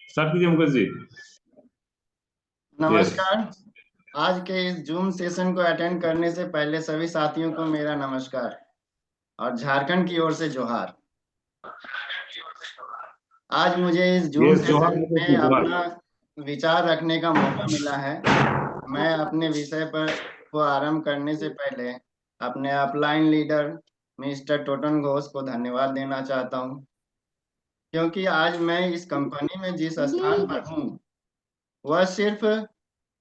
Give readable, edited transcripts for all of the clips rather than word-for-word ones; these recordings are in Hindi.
स्टार्ट कीजिए मुकेश जी। यस। नमस्कार। आज के इस जूम सेशन को अटेंड करने से पहले सभी साथियों को मेरा नमस्कार और झारखंड की ओर से जोहार। आज मुझे इस जूम यस जोहार सेशन मुकेश में जी, जोहार। अपना विचार रखने का मौका मिला है। मैं अपने विषय पर को आरंभ करने से पहले अपने upline leader mister Totan Ghosh को धन्यवाद देना चाहता हूं, क्योंकि आज मैं इस कंपनी में जिस स्थान पर हूं वह सिर्फ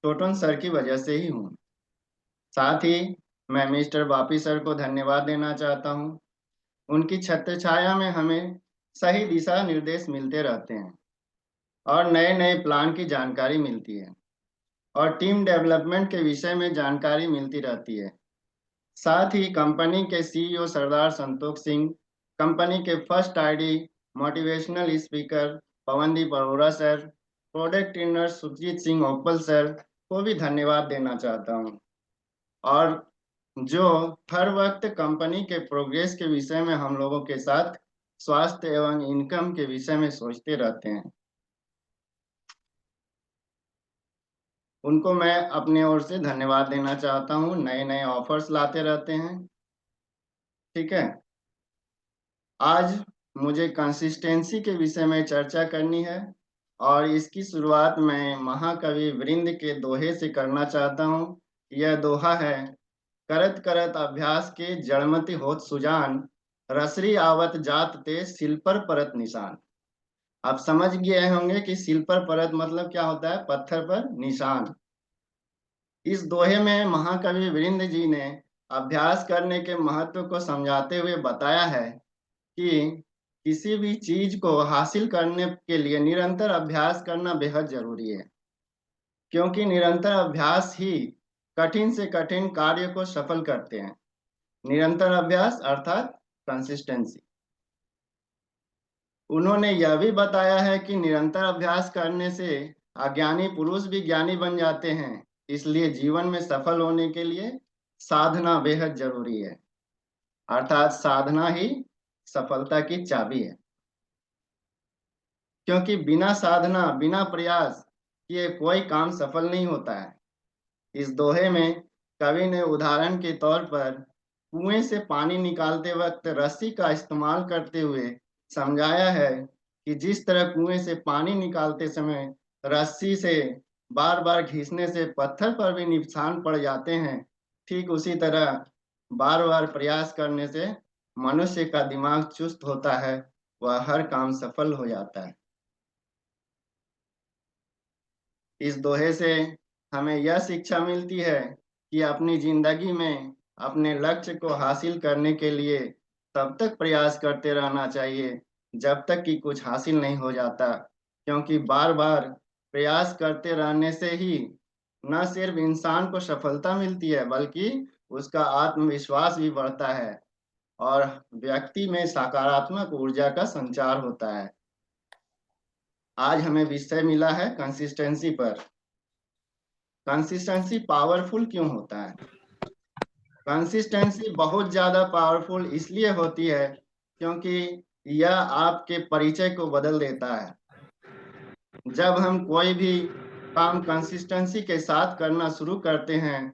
टोटन सर की वजह से ही हूं। साथ ही मैं मिस्टर बापी सर को धन्यवाद देना चाहता हूं। उनकी छत्र छाया में हमें सही दिशा निर्देश मिलते रहते हैं और नए नए प्लान की जानकारी मिलती है और टीम डेवलपमेंट के विषय में जानकारी मिलती रहती है। साथ ही कंपनी के सीईओ सरदार संतोष सिंह, कंपनी के first ID motivational speaker Pawandeep Arora sir, product trainer Sujit Singh Opal sir को भी धन्यवाद देना चाहता हूँ, और जो हर वक्त कंपनी के प्रोग्रेस के विषय में हम लोगों के साथ स्वास्थ्य एवं इनकम के विषय में सोचते रहते हैं। उनको मैं अपने ओर से धन्यवाद देना चाहता हूँ। नए नए ऑफर्स लाते रहते हैं। ठीक है। आज मुझे कंसिस्टेंसी के विषय में चर्चा करनी है और इसकी शुरुआत मैं महाकवि वृंद के दोहे से करना चाहता हूँ। यह दोहा है, करत करत अभ्यास के जड़मति होत सुजान, रसरी आवत जात ते सिल पर परत निशान। आप समझ गए होंगे कि सिल पर परत मतलब क्या होता है, पत्थर पर निशान। इस दोहे में महाकवि वृंद जी ने अभ्यास करने के महत्व को समझाते हुए बताया है कि किसी भी चीज को हासिल करने के लिए निरंतर अभ्यास करना बेहद जरूरी है, क्योंकि निरंतर अभ्यास ही कठिन से कठिन कार्य को सफल करते हैं। निरंतर अभ्यास अर्थात कंसिस्टेंसी। उन्होंने यह भी बताया है कि निरंतर अभ्यास करने से अज्ञानी पुरुष भी ज्ञानी बन जाते हैं। इसलिए जीवन में सफल होने के लिए साधना बेहद जरूरी है, अर्थात साधना ही सफलता की चाबी है। क्योंकि बिना साधना बिना प्रयास किए कोई काम सफल नहीं होता है। इस दोहे में कवि ने उदाहरण के तौर पर कुएं से पानी निकालते वक्त रस्सी का इस्तेमाल करते हुए समझाया है कि जिस तरह कुएं से पानी निकालते समय रस्सी से बार बार घिसने से पत्थर पर भी निशान पड़ जाते हैं, ठीक उसी तरह बार बार प्रयास करने से मनुष्य का दिमाग चुस्त होता है, वह हर काम सफल हो जाता है। इस दोहे से हमें यह शिक्षा मिलती है कि अपनी जिंदगी में अपने लक्ष्य को हासिल करने के लिए तब तक प्रयास करते रहना चाहिए जब तक कि कुछ हासिल नहीं हो जाता, क्योंकि बार बार प्रयास करते रहने से ही न सिर्फ इंसान को सफलता मिलती है बल्कि उसका आत्मविश्वास भी बढ़ता है और व्यक्ति में सकारात्मक ऊर्जा का संचार होता है। आज हमें विषय मिला है कंसिस्टेंसी पर। कंसिस्टेंसी पावरफुल क्यों होता है? कंसिस्टेंसी बहुत ज्यादा पावरफुल इसलिए होती है क्योंकि यह आपके परिचय को बदल देता है। जब हम कोई भी काम कंसिस्टेंसी के साथ करना शुरू करते हैं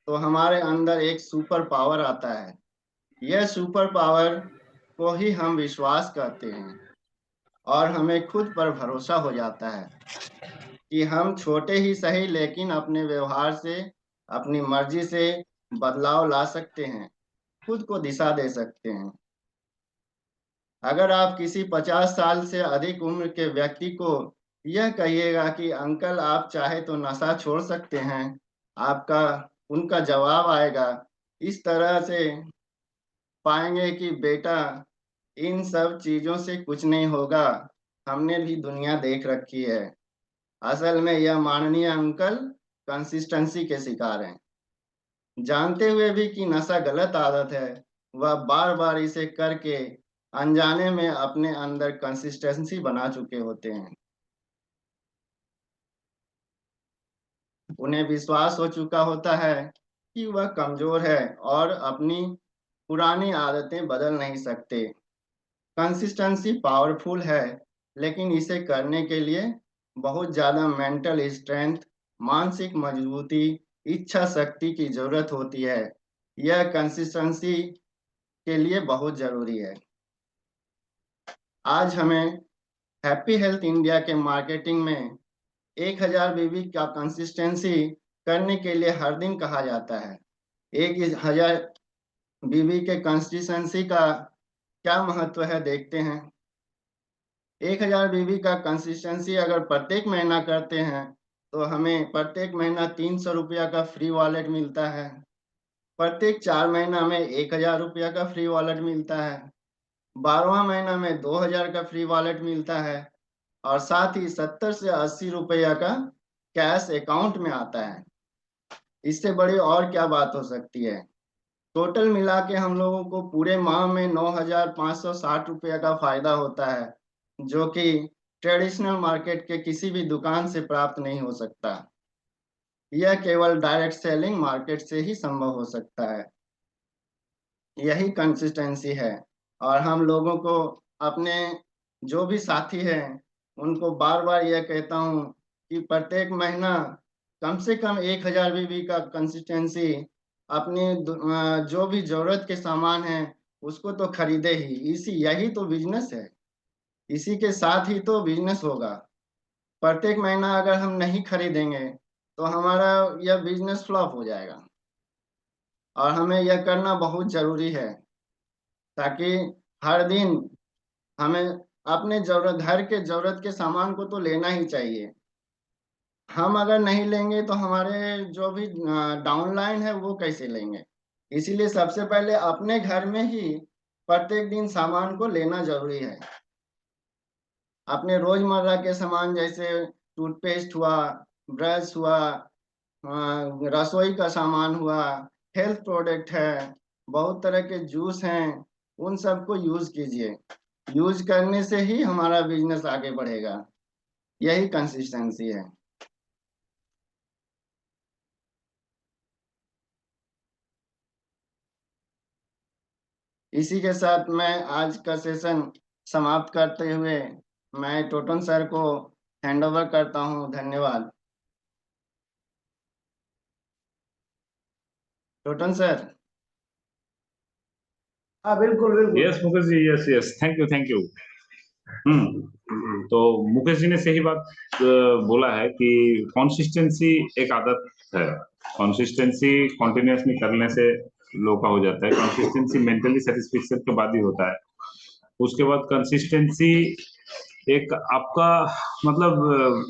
तो हमारे अंदर एक सुपर पावर आता है। यह सुपर पावर को ही हम विश्वास कहते हैं और हमें खुद पर भरोसा हो जाता है कि हम छोटे ही सही लेकिन अपने व्यवहार से, अपनी मर्जी से बदलाव ला सकते हैं, खुद को दिशा दे सकते हैं। अगर आप किसी 50 साल से अधिक उम्र के व्यक्ति को यह कहिएगा कि अंकल आप चाहे तो नशा छोड़ सकते हैं, आपका उनका जवाब आएगा इस तरह से, पाएंगे कि बेटा इन सब चीजों से कुछ नहीं होगा, हमने भी दुनिया देख रखी है। असल में यह माननीय अंकल कंसिस्टेंसी के शिकार हैं। जानते हुए भी कि नशा गलत आदत है, वह बार बार इसे करके अनजाने में अपने अंदर कंसिस्टेंसी बना चुके होते हैं। उन्हें विश्वास हो चुका होता है कि वह कमजोर है और अपनी पुरानी आदतें बदल नहीं सकते। कंसिस्टेंसी पावरफुल है, लेकिन इसे करने के लिए बहुत ज्यादा मेंटल स्ट्रेंथ, मानसिक मजबूती, इच्छा शक्ति की जरूरत होती है। यह कंसिस्टेंसी के लिए बहुत जरूरी है। आज हमें हैप्पी हेल्थ इंडिया के मार्केटिंग में 1000 बीबी का कंसिस्टेंसी करने के लिए हर दिन कहा जाता है। 1000 बीबी के कंसिस्टेंसी का क्या महत्व है, देखते हैं। 1000 बीबी का कंसिस्टेंसी अगर प्रत्येक महीना करते हैं तो हमें प्रत्येक महीना 300 रुपया का फ्री वॉलेट मिलता है। प्रत्येक 4 महीना में 1000 रुपया का फ्री वॉलेट मिलता है। 12वां महीना में 2000 का फ्री वॉलेट मिलता है और साथ ही 70 से 80 रुपया का कैश अकाउंट में आता है। इससे बड़ी और क्या बात हो सकती है। टोटल मिला के हम लोगों को पूरे माह में 9560 रुपया का फायदा होता है, जो कि ट्रेडिशनल मार्केट के किसी भी दुकान से प्राप्त नहीं हो सकता। यह केवल डायरेक्ट सेलिंग मार्केट से ही संभव हो सकता है। यही कंसिस्टेंसी है। और हम लोगों को अपने जो भी साथी हैं उनको बार बार यह कहता हूँ कि प्रत्येक महीना कम से कम 1000 बीबी का कंसिस्टेंसी अपने जो भी जरूरत के सामान हैं उसको तो खरीदे ही। यही तो बिजनेस है। इसी के साथ ही तो बिजनेस होगा। प्रत्येक महीना अगर हम नहीं खरीदेंगे तो हमारा यह बिजनेस फ्लॉप हो जाएगा। और हमें यह करना बहुत जरूरी है, ताकि हर दिन हमें अपने घर के जरूरत के सामान को तो लेना ही चाहिए। हम अगर नहीं लेंगे तो हमारे जो भी डाउनलाइन है वो कैसे लेंगे। इसीलिए सबसे पहले अपने घर में ही प्रत्येक दिन सामान को लेना जरूरी है। अपने रोजमर्रा के सामान जैसे टूथपेस्ट हुआ, ब्रश हुआ, रसोई का सामान हुआ, हेल्थ प्रोडक्ट है, बहुत तरह के जूस हैं, उन सबको यूज कीजिए। यूज करने से ही हमारा बिजनेस आगे बढ़ेगा। यही कंसिस्टेंसी है। इसी के साथ मैं आज का सेशन समाप्त करते हुए मैं टोटन सर को हैंड ओवर करता हूँ। धन्यवाद। टोटन सर। हाँ बिल्कुल बिल्कुल। Yes Mukesh ji, yes yes, thank you thank you. तो मुकेश जी ने सही बात बोला है कि कंसिस्टेंसी एक आदत है। कंसिस्टेंसी कंटिन्यूअसली करने से लोग का हो जाता है। कंसिस्टेंसी मेंटली सेटिस्फेक्शन के बाद ही होता है। उसके बाद कंसिस्टेंसी एक आपका मतलब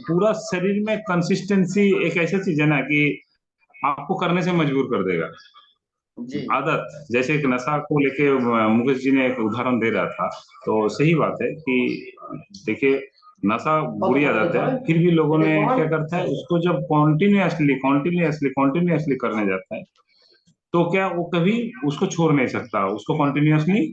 पूरा शरीर में कंसिस्टेंसी एक ऐसा चीज है ना कि आपको करने से मजबूर कर देगा। जी आदत जैसे एक नशा को लेके मुकेश जी ने एक उदाहरण दे रहा था, तो सही बात है कि देखिए नशा बुरी आदत है, फिर भी लोगों ने क्या करता है उसको जब कॉन्टिन्यूअसली करने जाता है तो क्या वो कभी उसको छोड़ नहीं सकता, उसको कॉन्टिन्यूअसली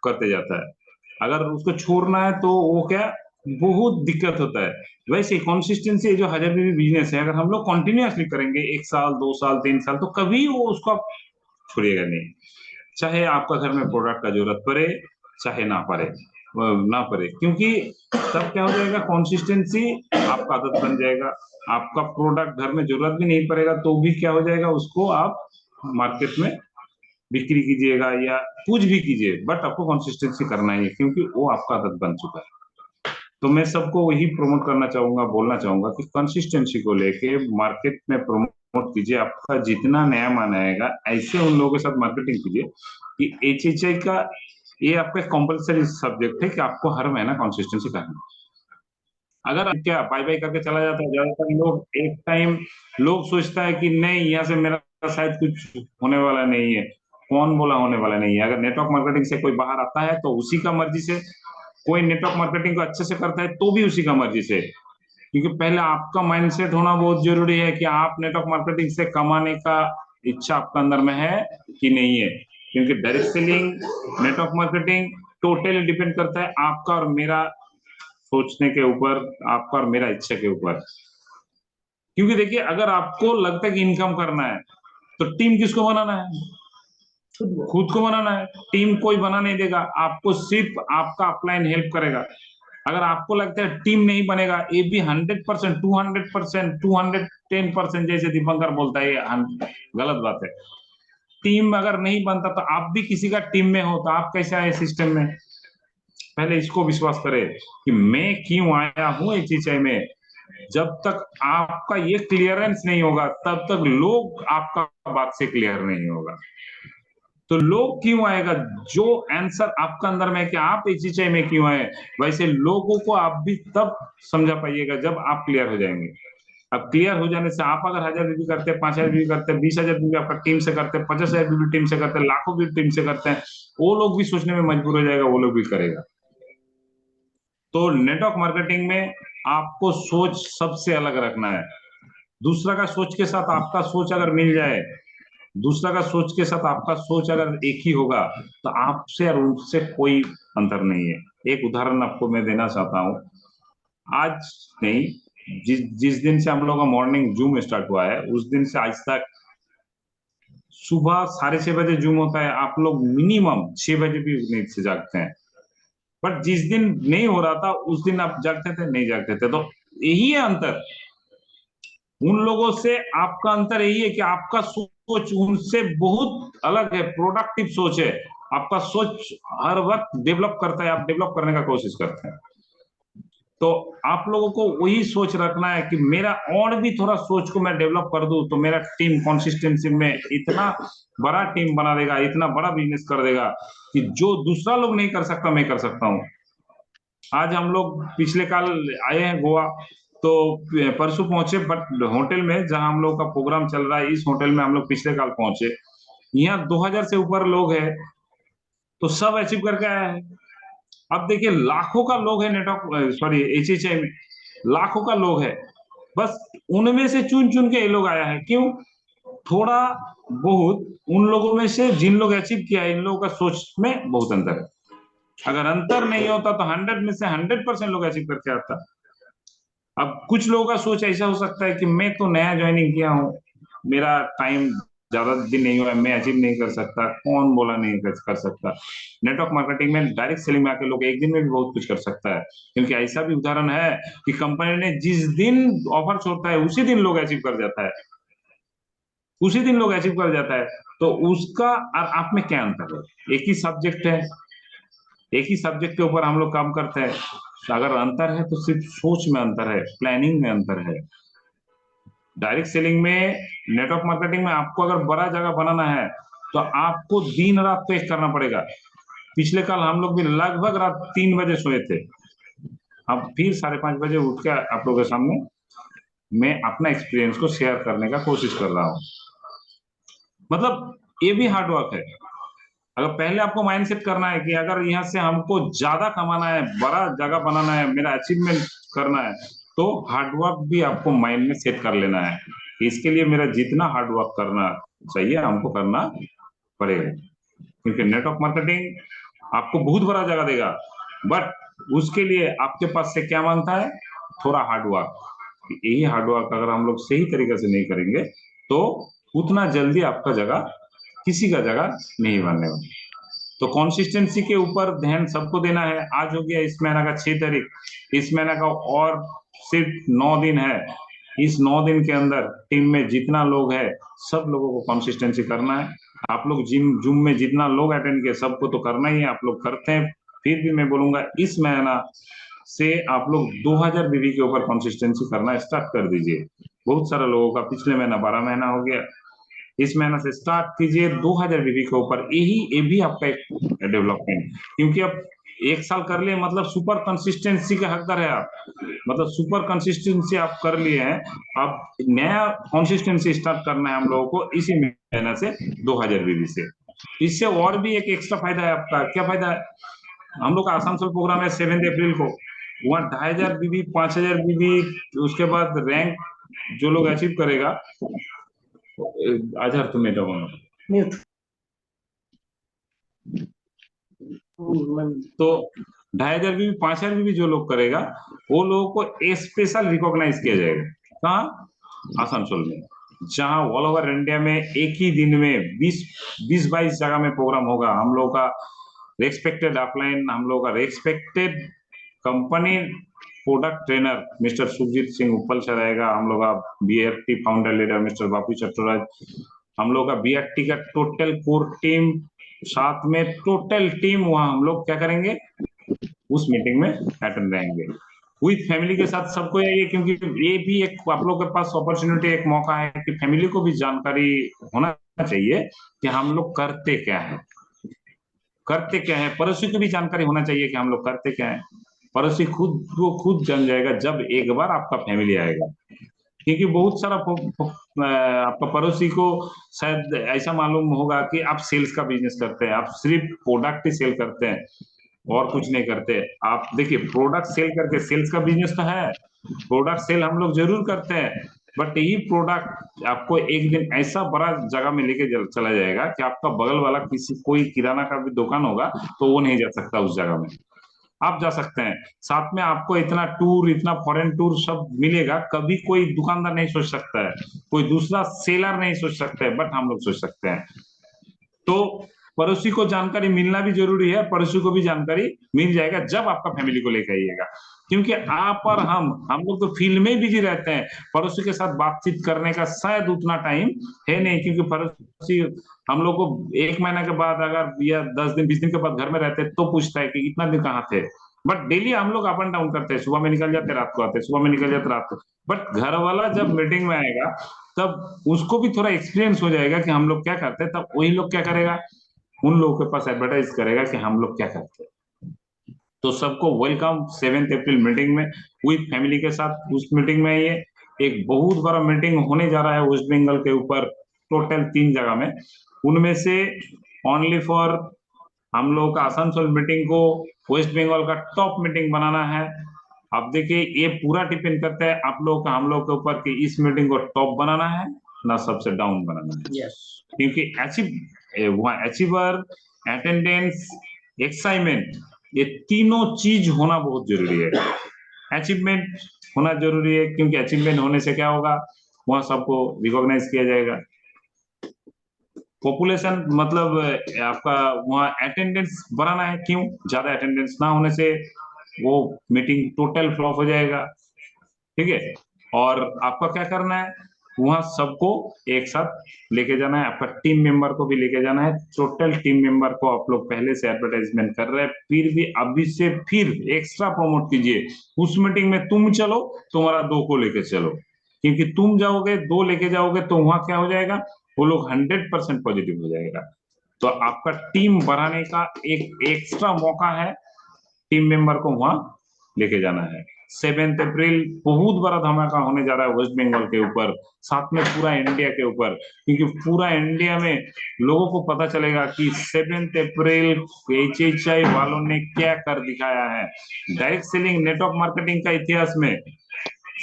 करते जाता है। अगर उसको छोड़ना है तो वो क्या बहुत दिक्कत होता है। वैसे कंसिस्टेंसी जो हजार भी बिजनेस है, अगर हम लोग कॉन्टिन्यूअसली करेंगे 1 साल 2 साल 3 साल तो कभी वो उसको आप छोड़िएगा नहीं। चाहे आपका घर में प्रोडक्ट का जरूरत पड़े चाहे ना पड़े, क्योंकि तब क्या हो जाएगा कंसिस्टेंसी आपका आदत बन जाएगा। आपका प्रोडक्ट घर में जरूरत भी नहीं पड़ेगा तो भी क्या हो जाएगा, उसको आप मार्केट में बिक्री कीजिएगा या कुछ भी कीजिए, बट आपको कंसिस्टेंसी करना ही है क्योंकि वो आपका आदत बन चुका है। तो मैं सबको वही प्रमोट करना चाहूंगा, बोलना चाहूंगा कि कंसिस्टेंसी को लेके मार्केट में प्रमोट कीजिए। आपका जितना नया मान आएगा ऐसे उन लोगों के साथ मार्केटिंग कीजिए कि HHI का ये आपका कंपलसरी सब्जेक्ट है कि आपको हर महीना कंसिस्टेंसी करना है। अगर क्या बाय बाय करके चला जाता है, ज्यादातर लोग एक टाइम लोग सोचता है कि नहीं यहाँ से मेरा शायद कुछ होने वाला नहीं है। कौन बोला होने वाला नहीं है? अगर नेटवर्क मार्केटिंग से कोई बाहर आता है तो उसी का मर्जी से, कोई नेटवर्क मार्केटिंग को अच्छे से करता है तो भी उसी का मर्जी से। क्योंकि पहले आपका माइंडसेट होना बहुत जरूरी है कि आप नेटवर्क मार्केटिंग से कमाने का इच्छा आपका अंदर में है कि नहीं है। क्योंकि direct selling, network marketing totally depend करता है आपका और मेरा सोचने के ऊपर, आपका और मेरा इच्छा के ऊपर। क्योंकि देखिए अगर आपको लगता है कि इनकम करना है तो टीम किसको बनाना है? खुद को बनाना है। टीम कोई बना नहीं देगा, आपको सिर्फ आपका अपलाइन हेल्प करेगा। अगर आपको लगता है टीम नहीं बनेगा, ये भी 100%, 200%, 210% जैसे दीपंकर बोलता है, ये गलत बात है। टीम अगर नहीं बनता तो आप भी किसी का टीम में हो, तो आप कैसे आए सिस्टम में? पहले इसको विश्वास करें कि मैं क्यों आया हूं HHI में। जब तक आपका ये क्लियरेंस नहीं होगा, तब तक लोग आपका बात से क्लियर नहीं होगा। तो लोग क्यों आएगा, जो आंसर आपका अंदर में है कि आप HHI में क्यों आए, वैसे लोगों को आप भी तब समझा पाइएगा जब आप क्लियर हो जाएंगे। अब क्लियर हो जाने से आप अगर 1000 बीबी करते हैं, 5000 बीबी करते हैं, 20,000 बीबी आपका टीम से करते हैं, 50,000 बीबी टीम से करते हैं, लाखों बीबी टीम से करते हैं, वो लोग भी सोचने में मजबूर हो जाएगा, वो लोग भी करेगा। तो नेटवर्क मार्केटिंग में आपको सोच सबसे अलग रखना है। दूसरा का सोच के साथ आपका सोच अगर मिल जाए, दूसरा का सोच के साथ आपका सोच अगर एक ही होगा, तो आपसे और उससे कोई अंतर नहीं है। एक उदाहरण आपको मैं देना चाहता हूँ। आज नहीं, जिस दिन से हम लोग का मॉर्निंग जूम स्टार्ट हुआ है, उस दिन से आज तक सुबह 6:30 बजे जूम होता है। आप लोग मिनिमम 6 बजे भी नींद से जागते हैं। बट जिस दिन नहीं हो रहा था, उस दिन आप जागते थे, नहीं जागते थे। तो यही है अंतर उन लोगों से। आपका अंतर यही है कि आपका सोच उनसे बहुत अलग है, प्रोडक्टिव सोच है। आपका सोच हर वक्त डेवलप करता है, आप डेवलप करने का कोशिश करते हैं। तो आप लोगों को वही सोच रखना है कि मेरा और भी थोड़ा सोच को मैं डेवलप कर दूं, तो मेरा टीम कंसिस्टेंसी में इतना बड़ा टीम बना देगा, इतना बड़ा बिजनेस कर देगा कि जो दूसरा लोग नहीं कर सकता, मैं कर सकता हूँ। आज हम लोग पिछले काल आए हैं गोवा, तो परसों पहुंचे, बट होटल में जहां हम लोग का प्रोग्राम चल रहा है, इस होटल में हम लोग पिछले काल पहुंचे। यहाँ 2000 से ऊपर लोग हैं, तो सब अचीव करके आया है। अब देखिए, लाखों का लोग है नेटवर्क, सॉरी, HHI में लाखों का लोग है। बस उनमें से चुन चुन के ये लोग आया है। क्यों? थोड़ा बहुत उन लोगों में से जिन लोग अचीव किया है, इन लोगों का सोच में बहुत अंतर है। अगर अंतर नहीं होता तो 100 में से 100% लोग अचीव करके आता। अब कुछ लोगों का सोच ऐसा हो सकता है कि मैं तो नया ज्वाइनिंग किया हूँ, मेरा टाइम ज्यादा दिन नहीं हुआ है, मैं अचीव नहीं कर सकता। कौन बोला नहीं कर सकता? नेटवर्क मार्केटिंग में डायरेक्ट सेलिंग में आके लोग एक दिन में भी बहुत कुछ कर सकता है। क्योंकि ऐसा भी उदाहरण है कि कंपनी ने जिस दिन ऑफर छोड़ता है, उसी दिन लोग अचीव कर जाता है, उसी दिन लोग अचीव कर जाता है। तो उसका और आप में क्या अंतर है? एक ही सब्जेक्ट है, एक ही सब्जेक्ट के ऊपर हम लोग काम करते हैं। अगर अंतर है तो सिर्फ सोच में अंतर है, प्लानिंग में अंतर है। डायरेक्ट सेलिंग में, नेटवर्क मार्केटिंग में आपको अगर बड़ा जगह बनाना है, तो आपको दिन रात तो एक करना पड़ेगा। पिछले कल हम लोग भी लगभग रात 3 बजे सोए थे। अब फिर 5:30 बजे उठ के आप लोगों के सामने मैं अपना एक्सपीरियंस को शेयर करने का कोशिश कर रहा हूँ। मतलब ये भी हार्ड वर्क है। अगर पहले आपको माइंड सेट करना है कि अगर यहाँ से हमको ज्यादा कमाना है, बड़ा जगह बनाना है, मेरा अचीवमेंट करना है, तो हार्ड वर्क भी आपको माइंड में सेट कर लेना है। इसके लिए मेरा जितना हार्ड वर्क करना चाहिए, हमको करना पड़ेगा। क्योंकि नेटवर्क मार्केटिंग आपको बहुत बड़ा जगह देगा, बट उसके लिए आपके पास से क्या मांगता है? थोड़ा हार्ड वर्क। यही हार्ड वर्क अगर हम लोग सही तरीके से नहीं करेंगे, तो उतना जल्दी आपका जगह, किसी का जगह नहीं बनने वाला। तो कंसिस्टेंसी के ऊपर ध्यान सबको देना है। आज हो गया इस महीना का 6 तारीख, इस महीना का और सिर्फ 9 दिन है। इस 9 दिन के अंदर टीम में जितना लोग है, सब लोगों को कंसिस्टेंसी करना है। आप लोग जिम जूम में जितना लोग अटेंड किए, सबको तो करना ही है, आप लोग करते हैं। फिर भी मैं बोलूंगा, इस महीना से आप लोग 2000 बीबी के ऊपर कंसिस्टेंसी करना स्टार्ट कर दीजिए। बहुत सारे लोगों का पिछले महीना 12 महीना हो गया, इस महीने से स्टार्ट कीजिए 2000 बीबी के ऊपर। ये भी आपका एक डेवलपमेंट। क्योंकि अब 1 साल कर लिए, मतलब सुपर कंसिस्टेंसी के हकदार है आप। मतलब सुपर कंसिस्टेंसी आप कर लिए हैं। अब नया कंसिस्टेंसी स्टार्ट करना है हम लोगों को इसी महीने से, 2000 बीबी से। इससे और भी एक एक्स्ट्रा फायदा है आपका। क्या फायदा है? हम लोग का आसनसोल प्रोग्राम है 7 अप्रैल को। वहाँ 2500 बीबी, 5000 बीबी, उसके बाद रैंक जो लोग अचीव करेगा, आधार तुम्हें डबल तो 2500 बीबी, 5000 बीबी जो लोग करेगा, वो लोगों को स्पेशल रिकॉग्नाइज किया जाएगा। कहाँ? आसनसोल में। जहां ऑल ओवर इंडिया में एक ही दिन में 20-22 जगह में प्रोग्राम होगा। हम लोग का रेस्पेक्टेड अपलाइन, हम लोग का respected company product trainer mister Sukhjeet Singh Uppal से रहेगा, हम लोग का BFT founder leader mister Bapu Chattoraj, हम लोग का BFT का टोटल कोर टीम, साथ में टोटल टीम वहां हम लोग क्या करेंगे, उस मीटिंग में अटेंड रहेंगे विथ फैमिली के साथ। सबको ये, क्योंकि ये भी एक आप लोग के पास अपॉर्चुनिटी, एक मौका है कि फैमिली को भी जानकारी होना चाहिए कि हम लोग करते क्या है, करते क्या है। पड़ोसी को भी जानकारी होना चाहिए कि हम लोग करते क्या है। पड़ोसी खुद को खुद जान जाएगा जब एक बार आपका फैमिली आएगा, क्योंकि बहुत सारा आपका पड़ोसी को शायद ऐसा मालूम होगा कि आप सेल्स का बिजनेस करते हैं, आप सिर्फ प्रोडक्ट ही सेल करते हैं और कुछ नहीं करते। आप देखिए, प्रोडक्ट सेल करके, सेल्स का बिजनेस तो है, प्रोडक्ट सेल हम लोग जरूर करते हैं, बट यही प्रोडक्ट आपको एक दिन ऐसा बड़ा जगह में लेके चला जाएगा कि आपका बगल वाला किसी कोई किराना का भी दुकान होगा तो वो नहीं जा सकता उस जगह में, आप जा सकते हैं। साथ में आपको इतना टूर, इतना फॉरेन टूर सब मिलेगा, कभी कोई दुकानदार नहीं सोच सकता है, कोई दूसरा सेलर नहीं सोच सकता है, बट हम लोग सोच सकते हैं। तो पड़ोसी को जानकारी मिलना भी जरूरी है, पड़ोसी को भी जानकारी मिल जाएगा जब आपका फैमिली को लेकर आइएगा, क्योंकि आप और हम लोग तो फील्ड में बिजी रहते हैं, पड़ोसी के साथ बातचीत करने का शायद उतना टाइम है नहीं, क्योंकि पड़ोसी हम लोग को 1 महीना के बाद अगर या 10 दिन 20 दिन के बाद घर में रहते तो पूछता है कि इतना दिन कहाँ थे। बट डेली हम लोग अप एंड डाउन करते हैं, सुबह में निकल जाते रात को आते, सुबह में निकल जाते रात को। बट घर वाला जब मीटिंग में आएगा तब उसको भी थोड़ा एक्सपीरियंस हो जाएगा कि हम लोग क्या करते हैं, तब वही लोग क्या करेगा, उन लोगों के पास एडवर्टाइज करेगा कि हम लोग क्या करते हैं। तो सबको वेलकम 7 अप्रैल मीटिंग में विद फैमिली के साथ। उस मीटिंग में ये एक बहुत बड़ा मीटिंग होने जा रहा है वेस्ट बंगाल के ऊपर, टोटल 3 जगह में। उनमें से ओनली फॉर हम लोग का आसनसोल मीटिंग को वेस्ट बंगाल का टॉप मीटिंग बनाना है। अब देखिए, ये पूरा डिपेंड करता है आप लोग का हम लोग के ऊपर कि इस मीटिंग को टॉप बनाना है ना सबसे डाउन बनाना है। यस क्योंकि वहाँ अचीवर, अटेंडेंस, एक्साइटमेंट, ये तीनों चीज होना बहुत जरूरी है। अचीवमेंट होना जरूरी है, क्योंकि अचीवमेंट होने से क्या होगा, वहाँ सबको रिकॉग्नाइज किया जाएगा। पॉपुलेशन मतलब आपका वहाँ अटेंडेंस बढ़ाना है, क्यों, ज्यादा अटेंडेंस ना होने से वो मीटिंग टोटल फ्लॉप हो जाएगा, ठीक है। और आपका क्या करना है, वहां सबको एक साथ लेके जाना है, आपका टीम मेंबर को भी लेके जाना है। टोटल टीम मेंबर को आप लोग पहले से एडवर्टाइजमेंट कर रहे हैं, फिर भी अभी से फिर एक्स्ट्रा प्रमोट कीजिए। उस मीटिंग में तुम चलो, तुम्हारा 2 को लेके चलो, क्योंकि तुम जाओगे 2 लेके जाओगे तो वहां क्या हो जाएगा, वो लोग 100% पॉजिटिव हो जाएगा। तो आपका टीम बढ़ाने का एक एक्स्ट्रा मौका है, टीम मेंबर को वहां लेके जाना है। 7 अप्रैल बहुत बड़ा धमाका होने जा रहा है वेस्ट बंगाल के ऊपर, साथ में पूरा इंडिया के ऊपर, क्योंकि पूरा इंडिया में लोगों को पता चलेगा कि 7 अप्रैल HHI वालों ने क्या कर दिखाया है। डायरेक्ट सेलिंग नेटवर्क मार्केटिंग का इतिहास में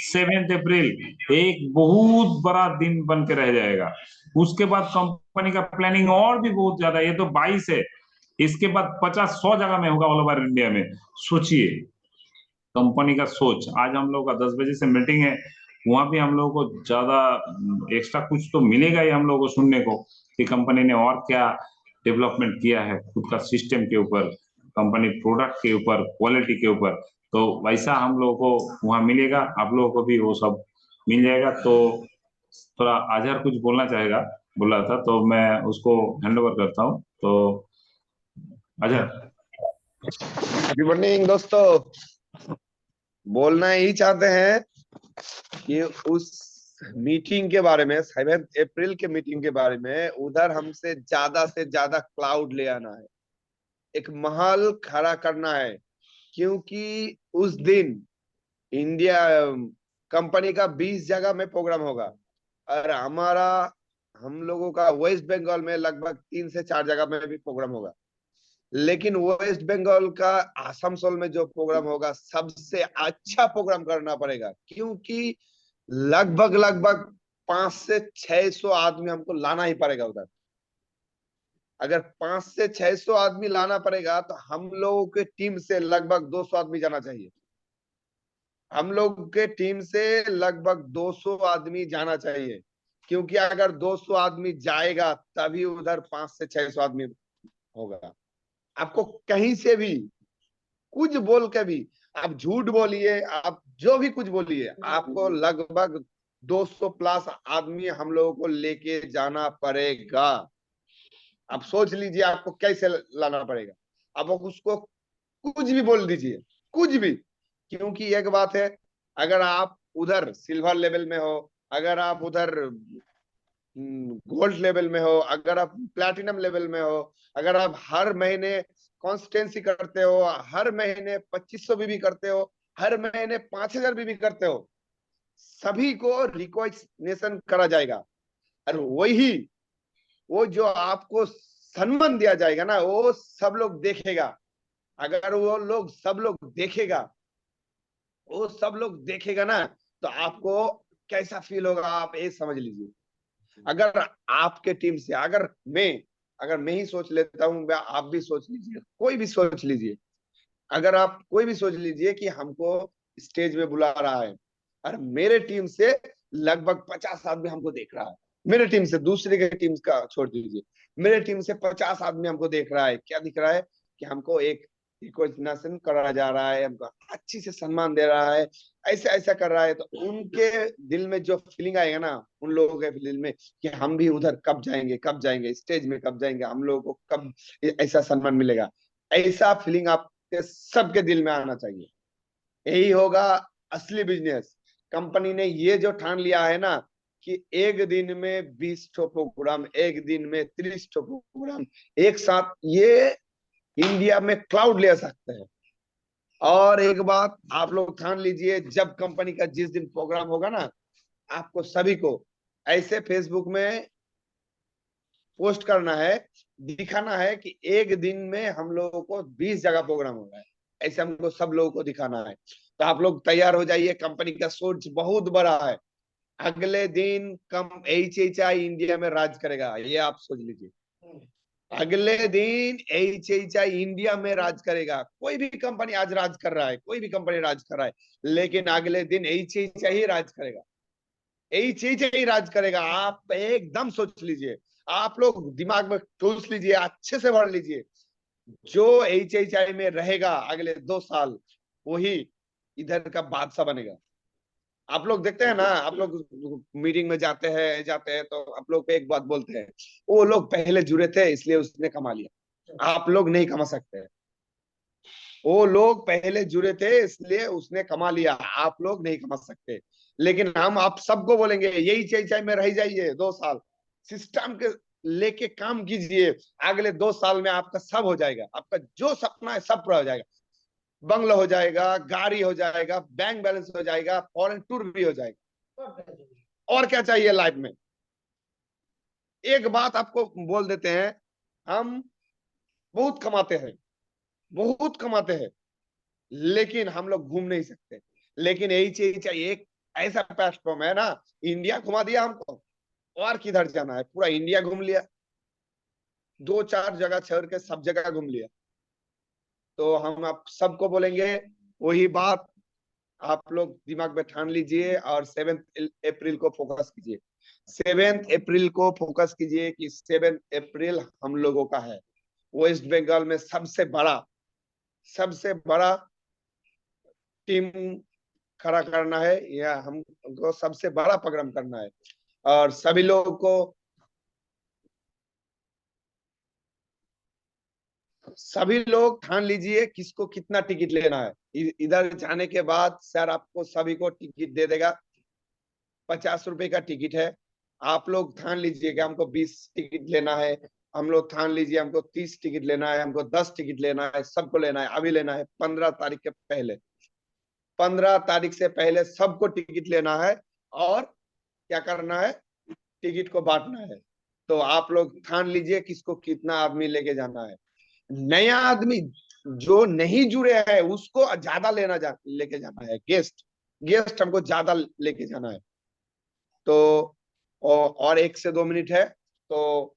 7 अप्रैल एक बहुत बड़ा दिन बन के रह जाएगा। उसके बाद कंपनी का प्लानिंग और भी बहुत ज्यादा, ये तो 22 है, इसके बाद 50-100 जगह में होगा ऑल ओवर इंडिया में। सोचिए कंपनी का सोच। आज हम लोग का 10 बजे से मीटिंग है, वहां भी हम लोगों को ज्यादा एक्स्ट्रा कुछ तो मिलेगा ही हम लोगों को सुनने को कि कंपनी ने और क्या डेवलपमेंट किया है खुद का सिस्टम के ऊपर, कंपनी प्रोडक्ट के ऊपर, क्वालिटी के ऊपर। तो वैसा हम लोगों को वहां मिलेगा, आप लोगों को भी वो सब मिल जाएगा। तो थोड़ा अजहर कुछ बोलना चाहेगा, बोल रहा था, तो मैं उसको हैंड ओवर करता हूँ। तो अजहर। गुड मॉर्निंग दोस्तों। बोलना ही चाहते हैं कि उस मीटिंग के बारे में, 7 अप्रैल के मीटिंग के बारे में, उधर हमसे से ज्यादा क्लाउड ले आना है, एक महल खड़ा करना है, क्योंकि उस दिन इंडिया कंपनी का 20 जगह में प्रोग्राम होगा और हम लोगों का वेस्ट बंगाल में लगभग 3 से 4 जगह में भी प्रोग्राम होगा। लेकिन वेस्ट बंगाल का आसनसोल में जो प्रोग्राम होगा सबसे अच्छा प्रोग्राम करना पड़ेगा, क्योंकि लगभग 500 से 600 आदमी हमको लाना ही पड़ेगा उधर। अगर 500 से 600 आदमी लाना पड़ेगा तो हम लोगों के टीम से लगभग 200 आदमी जाना चाहिए। हम लोग के टीम से लगभग 200 आदमी जाना चाहिए, क्योंकि अगर 200 आदमी जाएगा तभी उधर 500 से 600 आदमी होगा। आपको कहीं से भी कुछ बोल के भी आप झूठ बोलिए, आप जो भी कुछ बोलिए, आपको लगभग 200 प्लस आदमी हम लोगों को लेके जाना पड़ेगा। आप सोच लीजिए आपको कैसे लाना पड़ेगा। अब उसको कुछ भी बोल दीजिए, कुछ भी, क्योंकि एक बात है, अगर आप उधर सिल्वर लेवल में हो, अगर आप उधर गोल्ड लेवल में हो, अगर आप प्लैटिनम लेवल में हो, अगर आप हर महीने कॉन्स्टेंसी करते हो, हर महीने 2500 भी करते हो, हर महीने 5000 भी करते हो, सभी को रिकॉग्निशन करा जाएगा। और वही वो जो आपको सम्मान दिया जाएगा ना, वो सब लोग देखेगा। अगर वो लोग सब लोग देखेगा, वो सब लोग देखेगा ना, तो आपको कैसा फील होगा आप ये समझ लीजिए। अगर आपके टीम से अगर मैं ही सोच लेता हूँ, आप भी सोच लीजिए, कोई भी सोच लीजिए, अगर आप कोई भी सोच लीजिए कि हमको स्टेज में बुला रहा है और मेरे टीम से लगभग 50 आदमी हमको देख रहा है, मेरे टीम से, दूसरे के टीम का छोड़ दीजिए, मेरे टीम से 50 आदमी हमको देख रहा है, क्या दिख रहा है कि हमको एक रिकॉग्निशन करा जा रहा है, हमको अच्छी से सम्मान दे रहा है, ऐसा ऐसा कर रहा है, तो उनके दिल में जो फीलिंग आएगा ना, उन लोगों के दिल में कि हम भी उधर कब जाएंगे स्टेज में, कब जाएंगे, हम लोगों को कब ऐसा सम्मान मिलेगा, ऐसा फीलिंग आपके सबके दिल में आना चाहिए। यही होगा असली बिजनेस। कंपनी ने ये जो ठान लिया है ना कि एक दिन में 20 ठो प्रोग्राम, एक दिन में 30 ठो प्रोग्राम एक साथ, ये इंडिया में क्लाउड ले सकते हैं। और एक बात आप लोग ठान लीजिए, जब कंपनी का जिस दिन प्रोग्राम होगा ना, आपको सभी को ऐसे फेसबुक में पोस्ट करना है, दिखाना है कि एक दिन में हम लोगों को 20 जगह प्रोग्राम हो रहा है, ऐसे हमको सब लोगों को दिखाना है। तो आप लोग तैयार हो जाइए, कंपनी का सोच बहुत बड़ा है। अगले दिन कम HHI इंडिया में राज करेगा, ये आप सोच लीजिए। अगले दिन HHI इंडिया में राज करेगा। कोई भी कंपनी आज राज कर रहा है, कोई भी कंपनी राज कर रहा है, लेकिन अगले दिन HHI ही राज करेगा, HHI राज करेगा। आप एकदम सोच लीजिए, आप लोग दिमाग में ठूस लीजिए, अच्छे से भर लीजिए, जो HHI में रहेगा अगले 2 साल, वही इधर का बादशाह बनेगा। आप लोग देखते हैं ना, आप लोग मीटिंग में जाते हैं तो आप लोग पे एक बात बोलते हैं, वो लोग पहले जुड़े थे इसलिए उसने कमा लिया, आप लोग नहीं कमा सकते। वो लोग पहले जुड़े थे इसलिए उसने कमा लिया, आप लोग नहीं कमा सकते। लेकिन हम आप सबको बोलेंगे, यही HHI में रह जाइए 2 साल, सिस्टम के लेके काम कीजिए, अगले 2 साल में आपका सब हो जाएगा, आपका जो सपना है सब पूरा हो जाएगा। बंगला हो जाएगा, गाड़ी हो जाएगा, बैंक बैलेंस हो जाएगा, फॉरेन टूर भी हो जाएगा, और क्या चाहिए लाइफ में। एक बात आपको बोल देते हैं, हम बहुत कमाते हैं, बहुत कमाते हैं, लेकिन हम लोग घूम नहीं सकते। लेकिन यही चाहिए, एक ऐसा प्लेटफॉर्म है ना, इंडिया घुमा दिया हमको, और किधर जाना है, पूरा इंडिया घूम लिया, 2-4 जगह छोड़ के सब जगह घूम लिया। तो हम आप सबको बोलेंगे वही बात, आप लोग दिमाग में ठान लीजिए और 7 अप्रैल को फोकस कीजिए। 7 अप्रैल को फोकस कीजिए कि 7 अप्रैल हम लोगों का है। वेस्ट बंगाल में सबसे बड़ा टीम खड़ा करना है, या हमको सबसे बड़ा प्रोग्राम करना है, और सभी लोगों को, सभी लोग ठान लीजिए किसको कितना टिकट लेना है। इधर जाने के बाद सर आपको सभी को टिकट दे देगा, 50 रुपए का टिकट है। आप लोग ठान लीजिए कि हमको 20 टिकट लेना है, हम लोग ठान लीजिए हमको 30 टिकट लेना है, हमको 10 टिकट लेना है, सबको लेना है, अभी लेना है 15 तारीख के पहले, 15 तारीख से पहले सबको टिकट लेना है, और क्या करना है, टिकट को बांटना है। तो आप लोग ठान लीजिए किसको कितना आदमी लेके जाना है। नया आदमी जो नहीं जुड़े हैं उसको ज्यादा लेके जाना है, गेस्ट हमको ज्यादा लेके जाना है। तो और 1 से 2 मिनट है, तो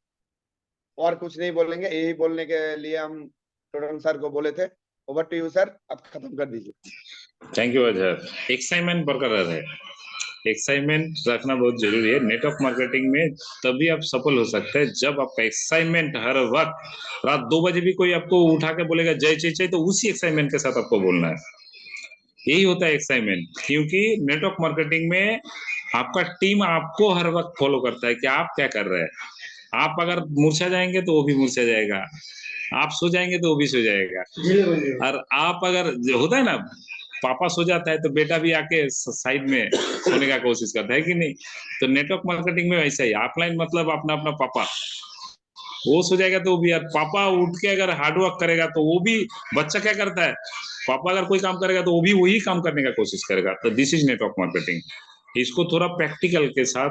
और कुछ नहीं बोलेंगे, यही बोलने के लिए हम टोटल सर को बोले थे। ओवर टू यू सर, अब खत्म कर दीजिए। Thank you Azhar. एक्साइटमेंट बरकरार है, एक्साइटमेंट रखना बहुत जरूरी है नेटवर्क मार्केटिंग में। तभी आप सफल हो सकते हैं जब आपका एक्साइटमेंट हर वक्त, रात 2 बजे भी कोई आपको उठा के बोलेगा जय जय जय, तो उसी एक्साइटमेंट के साथ आपको बोलना है। यही होता है एक्साइटमेंट, क्योंकि नेटवर्क मार्केटिंग में आपका टीम आपको हर वक्त फॉलो करता है कि आप क्या कर रहे हैं। आप अगर मूर्छा जाएंगे तो वो भी मूर्छा जाएगा, आप सो जाएंगे तो वो भी सो जाएगा। और आप अगर जो होता है ना, पापा सो जाता है तो बेटा भी आके साइड में सोने का कोशिश करता है कि नहीं। तो नेटवर्क मार्केटिंग में वैसा ही, ऑफलाइन मतलब अपना अपना पापा, वो सो जाएगा तो वो भी, यार पापा उठ के अगर हार्डवर्क करेगा तो वो भी, बच्चा क्या करता है, पापा अगर कोई काम करेगा तो वो भी वही काम करने का कोशिश करेगा। तो दिस इज नेटवर्क मार्केटिंग। इसको थोड़ा प्रैक्टिकल के साथ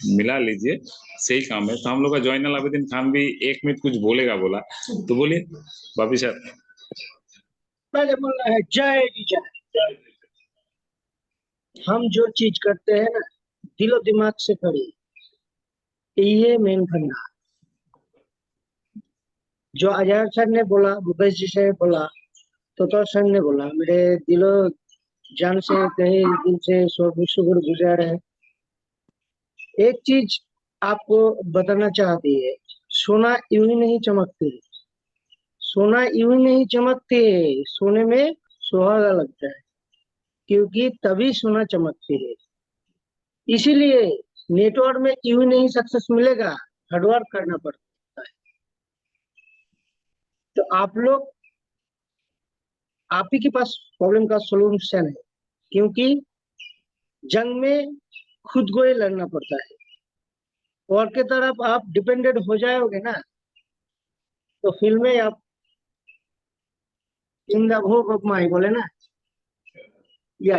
मिला लीजिए, सही काम है। तो हम लोग का जॉइनल आवेदीन खान भी 1 मिनट कुछ बोलेगा बोला, तो बोलिए बापी सर। पहले बोलना है जय जी जय। हम जो चीज करते हैं ना, दिलो दिमाग से करिए, ये मेन फंडा। जो अजय सर ने बोला, भूपेश जी से बोला, तो सर ने बोला, मेरे दिलो जान से कहीं दिल से शुक्र गुजार है। एक चीज आपको बताना चाहती है, सोना यूं ही नहीं चमकती, सोना यूं ही नहीं चमकती है, सोने में सुहागा लगता है, क्योंकि तभी सोना चमकती है। इसीलिए नेटवर्क में यूं ही नहीं सक्सेस मिलेगा, हार्डवर्क करना पड़ता है। तो आप लोग, आप ही के पास प्रॉब्लम का सोल्यूशन है, क्योंकि जंग में खुद को ही लड़ना पड़ता है। और की तरफ आप डिपेंडेंट हो जाओगे ना, तो फिल्म में आप इन द भोग ऑफ माई बोले ना, या